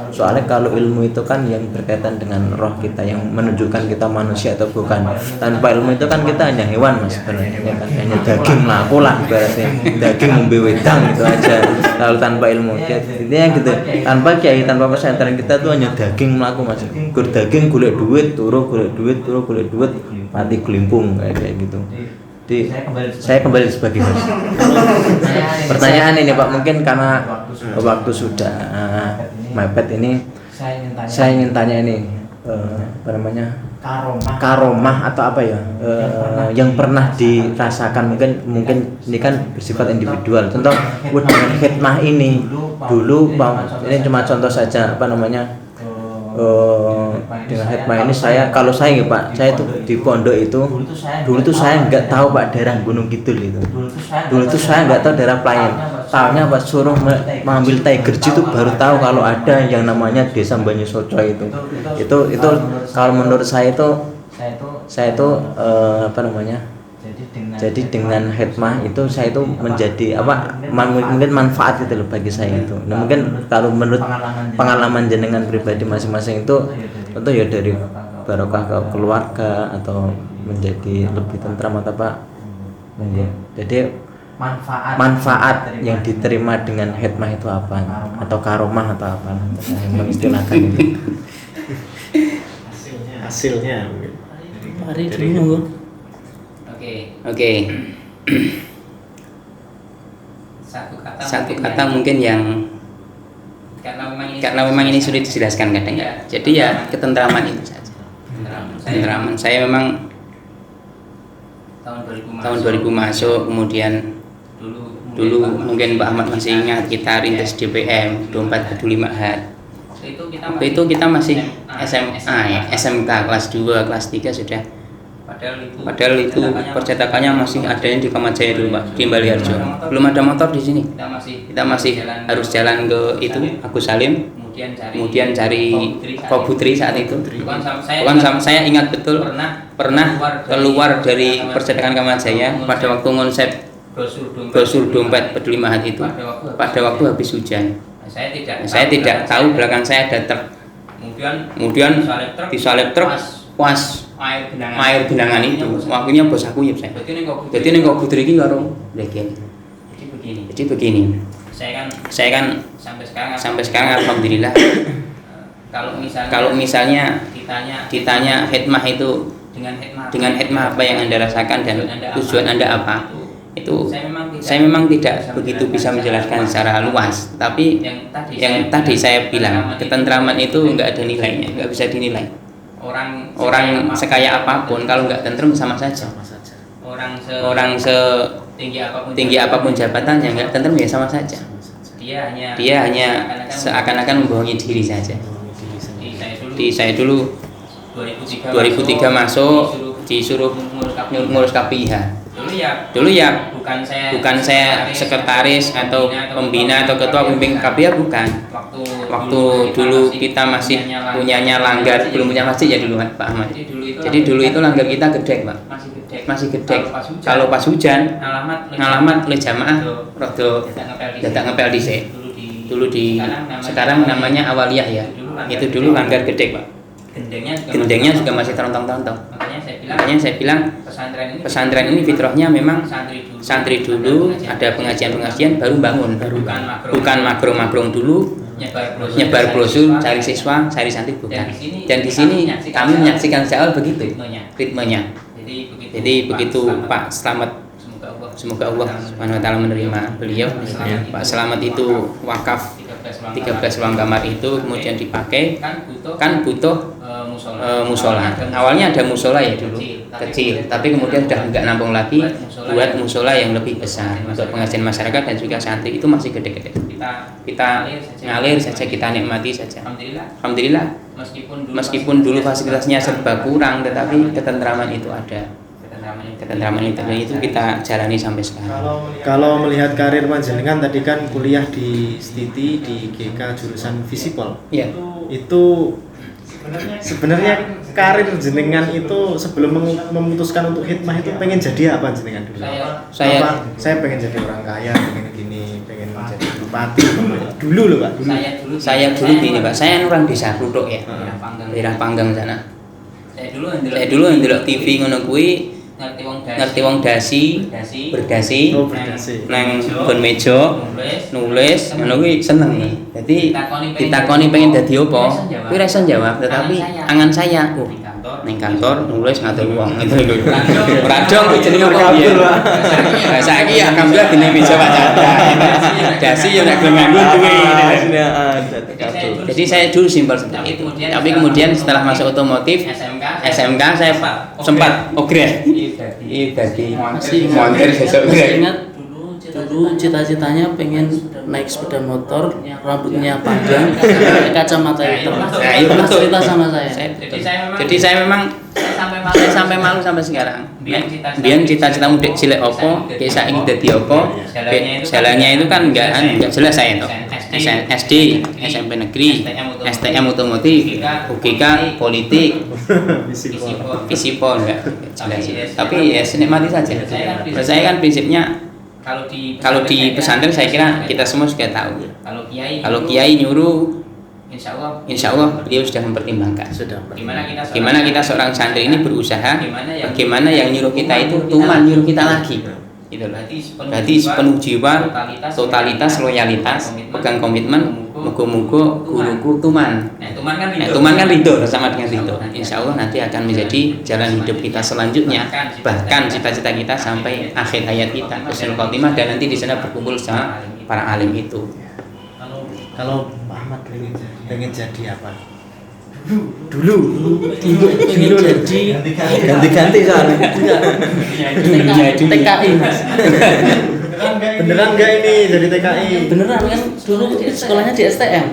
S1: Soalnya kalau ilmu itu kan yang berkaitan dengan roh kita, yang menunjukkan kita manusia atau bukan. Tanpa ilmu itu kan kita hanya hewan mas sebenarnya, ya kan? Hanya daging laku lah ibaratnya, daging ngombe wedang itu aja. Lalu tanpa ilmu intinya gitu, tanpa kiai, tanpa pesantren kita tuh hanya daging melaku mas. Gur daging golek duit, turu golek duit, mati gelimpung kayak gitu. Jadi saya kembali sebagai host. Pertanyaan ini Pak, mungkin karena waktu sudah mepet ini, saya ingin tanya ini apa namanya, karomah atau apa ya, yang pernah dirasakan, mungkin ini kan bersifat individual. Contoh dengan khidmah ini dulu, ini cuma contoh saja, apa namanya, dengan khidmah ini kalau saya ya Pak, saya tuh di pondok itu dulu tuh saya nggak tahu Pak daerah Gunung Kidul itu. Dulu tuh saya nggak tahu daerah Pelayan. Tahunya Pak suruh mengambil Tiger itu baru tahu kalau ada yang namanya Desa Banyusoco itu. Itu kalau menurut saya itu apa namanya? Jadi dengan khidmah itu saya itu menjadi mungkin manfaat itu loh bagi saya itu. Nah, mungkin kalau menurut pengalaman jenengan pribadi masing-masing itu tentu ya dari barokah ke keluarga atau menjadi lebih tentram atau apa. Jadi manfaat yang diterima dengan khidmah itu apa, atau karomah atau apa yang mengistilahkan itu.
S2: Hasilnya mungkin.
S4: Mari dulu.
S3: Oke. Satu kata mungkin yang karena memang ini sulit dijelaskan kadang ya. Jadi ya ketentraman itu saja. Ketentraman. Saya memang tahun 2000 masuk, kemudian dulu mungkin Pak Ahmad masih ingat kita rintis DPM 24 Peduli Ma'had. Waktu itu kita masih SMA ya, SMK kelas 2, kelas 3 sudah. Padahal itu percetakannya masih adanya di Kamajaya dulu Pak, di Baliharjo. Belum ada motor di sini. Kita masih harus jalan ke itu Agus Salim, kemudian cari Kobutri saat itu. Bukan saya ingat betul pernah keluar dari percetakan Kamajaya pada waktu konsep brosur dompet Peduli Ma'had itu pada waktu habis hujan. Saya tidak tahu belakang saya ada truk. Kemudian disalip truk pas air genangan itu. Waktunya bos aku ya saya. Jadi ning kok putri iki karo legen. Jadi begini. Saya kan sampai sekarang alhamdulillah kalau misalnya ditanya khidmah itu dengan khidmah apa yang Anda rasakan dan tujuan Anda apa? Itu saya memang tidak begitu bisa menjelaskan secara luas, tapi yang tadi saya bilang ketentraman itu enggak ada nilainya, enggak bisa dinilai. orang sekaya apapun kalau nggak tentrem sama saja. Orang setinggi apapun jabatannya nggak tentrem ya sama saja. Dia hanya seakan-akan membohongi diri saja. Saya dulu 2003 masuk disuruh ngurus KPIH. Dulu ya bukan saya sekretaris atau pembina atau ketua pembimbing KPIH, bukan. Waktu dulu kita masih punyanya langgar, belum punya masjid ya dulu Pak Ahmad. Jadi dulu itu langgar kita gedek Pak, masih gedek. Kalau pas hujan ngalamat oleh jamaah rodo dadak ngepel dhisik. Dulu sekarang namanya Awaliyah ya. Itu dulu langgar gedek Pak. Gendengnya juga masih terontong-terontong. Makanya saya bilang pesantren ini fitrahnya memang santri dulu, ada pengajian baru bangun. Bukan magrong-magrong dulu, nyebar brosur, cari siswa, cari santri, bukan. Dan di sini kami menyaksikan sejak awal begitu ritmenya. Jadi begitu Pak Slamet, semoga Allah Subhanahu wa taala menerima beliau. Pak Slamet itu wakaf 13 ruang kamar itu kemudian dipakai, kan butuh musola. Awalnya ada musola ya dulu kecil, tapi kemudian sudah enggak nampung lagi, buat musola yang lebih besar untuk pengajian masyarakat dan juga santri. Itu masih gede-gede. Kita ngalir saja, kita nikmati saja. Alhamdulillah. Meskipun dulu fasilitasnya serba kurang, tetapi ketentraman itu ada. Ketentraman itu kita jalani sampai sekarang.
S2: Kalau melihat karir panjenengan tadi kan kuliah di STITI di GK jurusan Visipol.
S3: Iya.
S2: Itu sebenarnya karir jenengan itu sebelum memutuskan untuk hikmah itu pengen jadi apa jenengan dulu? Saya pengen jadi orang kaya, pengen gini, pengen jadi bupati dulu loh Pak.
S3: Saya dulu gini Pak, saya orang desa Rudok ya, daerah Panggang sana. Saya dulu ndelok TV ngono kuwi, ngerti wong dasi berdasi nang nggon meja nulis ngono kuwi seneng. Jadi ditakoni pengen dadi apa kuwi ra iso jawab, tetapi angan saya ning kantor nulis ngatur wong gitu lho. Radong kuwi jenenge apa piye? Lah saiki ya alhamdulillah dene meja Pak Chandra. Dasi ya nek gelem nganggo duwe. Jadi saya dulu simpel seperti itu. Tapi kemudian setelah masuk otomotif SMK saya sempat ogres. Iya tadi montir sesuk
S4: ingat dulu cita-citanya pengen naik sepeda motor, rambutnya panjang, kacamata hitam.
S3: Nah, itu betul.
S4: Cerita sama saya.
S3: Jadi saya memang sampai malu sampai sekarang. Biyen cita-citamu dek cilik opo, kayak saiki dadi opo. Jalannya itu kan enggak jelas saya itu. SD, SMP negeri, STM otomotif, UGK politik, Visipol enggak jelas. Tapi ya nikmati saja. Saya kan prinsipnya kalau di pesantren saya kira kita semua sudah tahu. Kalau kiai nyuruh, insya Allah beliau sudah mempertimbangkan. Gimana kita seorang santri ini berusaha, bagaimana yang nyuruh kita itu tuman nyuruh kita lagi. Gitu. Berarti sepenuh jiwa, totalitas, loyalitas, pegang komitmen. Muga-muga guruku tuman. Tuman kan ridho bersama dengan ridho. Insya Allah nanti akan menjadi jalan hidup kita selanjutnya. Bahkan cita-cita kita sampai akhir hayat kita, husnul khotimah, dan nanti di sana berkumpul sama para alim itu.
S2: Kalau Pak Ahmad pengen jadi apa? Dulu
S4: pengen jadi
S1: ganti-ganti soalnya.
S4: TKI Mas.
S2: Beneran nggak ini jadi TKI?
S4: Beneran kan dulu sekolahnya di STM,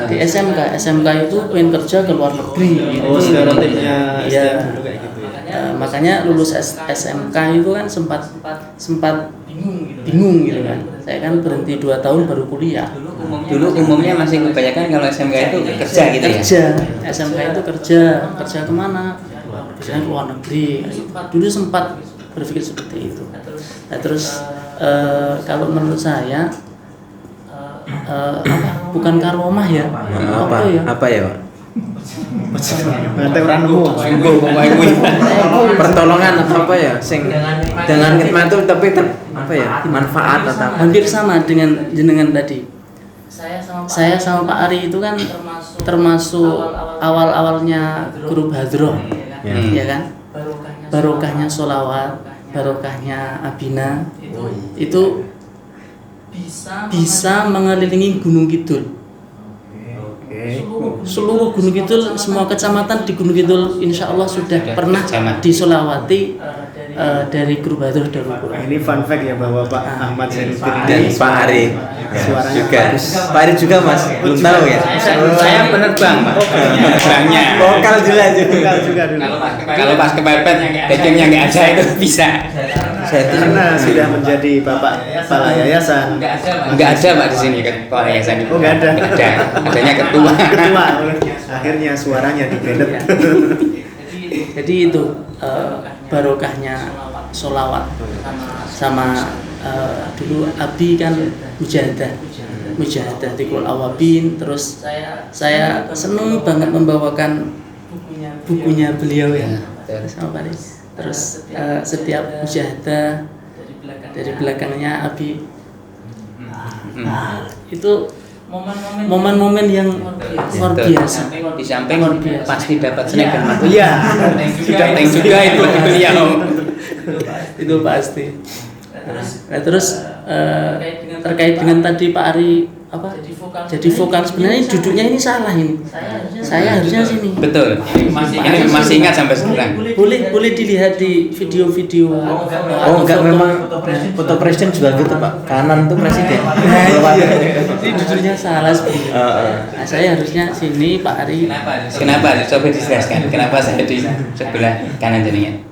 S4: di SMK itu pengen kerja ke luar negeri.
S2: Oh, stereotipnya
S4: ya.
S2: dulu kayak gitu ya.
S4: Makanya lulus SMK itu kan sempat bingung gitu kan. Saya kan berhenti 2 tahun baru kuliah.
S3: Dulu umumnya masih kebanyakan kalau SMK itu kerja gitu ya.
S4: SMK itu kerja kemana? Kerjanya ke luar negeri. Dulu sempat berpikir seperti itu. Nah, terus kalau menurut saya bukan karomah ya.
S1: Apa ya Pak?
S2: Nanti orang nemu.
S1: Pertolongan atau apa ya? Sing dengan khidmat itu tapi apa ya? Manfaat atau
S4: hampir sama dengan jenengan tadi. Saya sama Pak Ari itu kan termasuk awal-awalnya grup Hadroh, ya kan? Barokahnya sholawat, barokahnya Abina, itu bisa mengelilingi Gunung Kidul. seluruh Gunung Kidul, semua kecamatan di Gunung Kidul insya Allah sudah pernah disolawati dari grup Hadrah Darul Quran.
S2: Ini fun fact ya bahwa Pak Ahmad Zainuddin
S1: Dan
S2: ini
S1: Pak Ari
S2: suaranya
S1: juga.
S2: bagus.
S1: Pak Ari juga Mas, belum tahu ya.
S3: Saya penerbang, Pak. Penerbangnya.
S1: Vokal juga.
S2: Vokal juga dulu.
S3: Kalau pas kepepet, backingnya nggak ada itu bisa.
S1: Saya itu
S2: Karena sudah menjadi Bapak Kepala Yayasan.
S3: Nggak ada Pak di sini kan, kepala yayasan itu.
S2: Oh, nggak ada.
S3: Nggak ada. Adanya ketua.
S2: Ketua. Akhirnya suaranya dibelet.
S4: Jadi itu barokahnya sholawat sama dulu Abi kan mujahadah tikul awabin, terus saya seneng banget membawakan bukunya beliau ya sama Pak Riz. Terus setiap mujahadah dari belakangnya Abi itu momen-momen yang luar biasa.
S3: Di samping pasti dapat snack dan makanan.
S2: Iya.
S3: Thank juga itu beliau.
S4: Itu pasti. Nah, terus terkait dengan tadi Pak Ari jadi vokal sebenarnya duduknya ini salah ini. Saya harusnya sini.
S3: Betul. Ini masih ingat sampai sekarang.
S4: Boleh dilihat di video-video.
S1: Oh enggak, memang foto presiden juga gitu Pak. Kanan tuh presiden.
S4: Ini duduknya salah sebenarnya. Nah, saya harusnya sini, Pak Ari.
S3: Kenapa? Coba dijelaskan. Kenapa saya di sebelah kanan jadinya?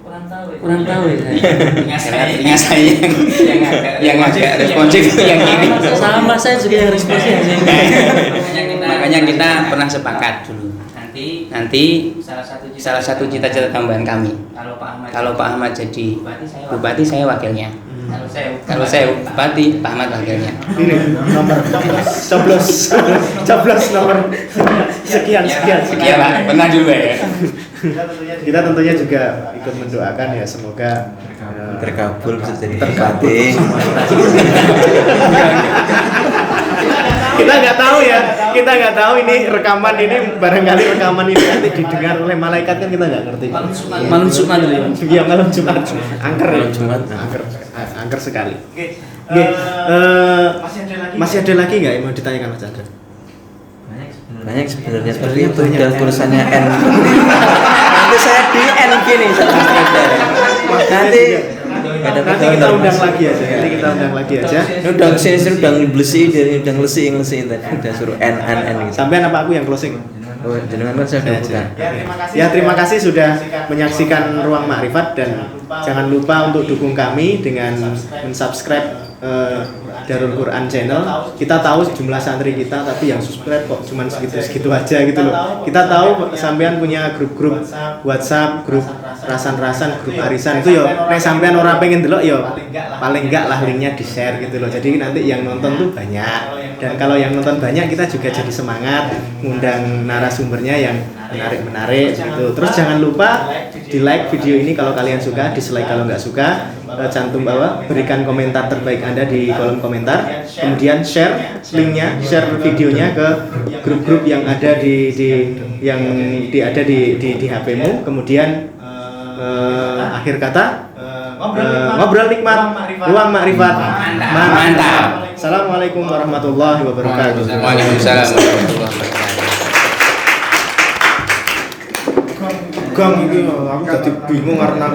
S4: Kurang tahu ya saya.
S3: Karena saya yang agak responsif yang ini.
S4: Sama saya juga yang responsif.
S3: Makanya kita pernah sepakat dulu. Nanti salah satu cita-cita tambahan kami. Kalau Pak Ahmad jadi bupati, saya wakilnya. Kalau saya bupati, Pak Ahmad wakilnya.
S2: Ini nomor coblos nomor sekian.
S3: Sekian Pak, pernah juga ya.
S2: Kita tentunya juga ikut mendoakan ya, semoga
S1: Terkabul bisa jadi bupati.
S2: kita nggak tahu ini rekaman ini, barangkali rekaman ini nanti didengar oleh malaikat kan kita nggak ngerti.
S4: Malam Jumat ya.
S2: Iya, malam Jumat. Angker ya. Angker sekali. Oke. Masih ada lagi nggak yang mau ditanyakan Mas Chandra?
S1: Banyak sebenarnya, seperti itu dan tulisannya N. Nanti saya di N gini nanti
S2: kita undang lagi aja.
S1: Ini udah kesini udah ngelesiin tadi udah suruh N gitu.
S2: Sampai apa aku yang closing?
S1: Oh, jenengan kan saya udah bukan.
S2: Ya, terima kasih sudah menyaksikan Ruang Makrifat, dan jangan lupa untuk dukung kami dengan mensubscribe Darul Quran channel. Kita tahu jumlah santri kita, tapi yang subscribe kok cuma segitu aja gitu loh. Kita tahu sampean punya grup-grup WhatsApp, grup rasan-rasan, grup arisan itu yo. Nek sampean ora pengen delok yo, paling enggak lah linknya di-share gitu loh. Jadi nanti yang nonton tuh banyak. Dan kalau yang nonton banyak, kita juga jadi semangat ngundang narasumbernya yang menarik gitu. Terus jangan lupa di like video ini kalau kalian suka, dislike kalau nggak suka, cantum bawah, berikan komentar terbaik Anda di kolom komentar, kemudian share linknya, share videonya ke grup-grup yang ada di HP-mu, kemudian akhir kata ngobrol nikmat, ruang makrifat mantap. Assalamualaikum warahmatullahi wabarakatuh.
S3: Waalaikumsalam warahmatullahi wabarakatuh.
S2: Gang iki aku jadi bingung karena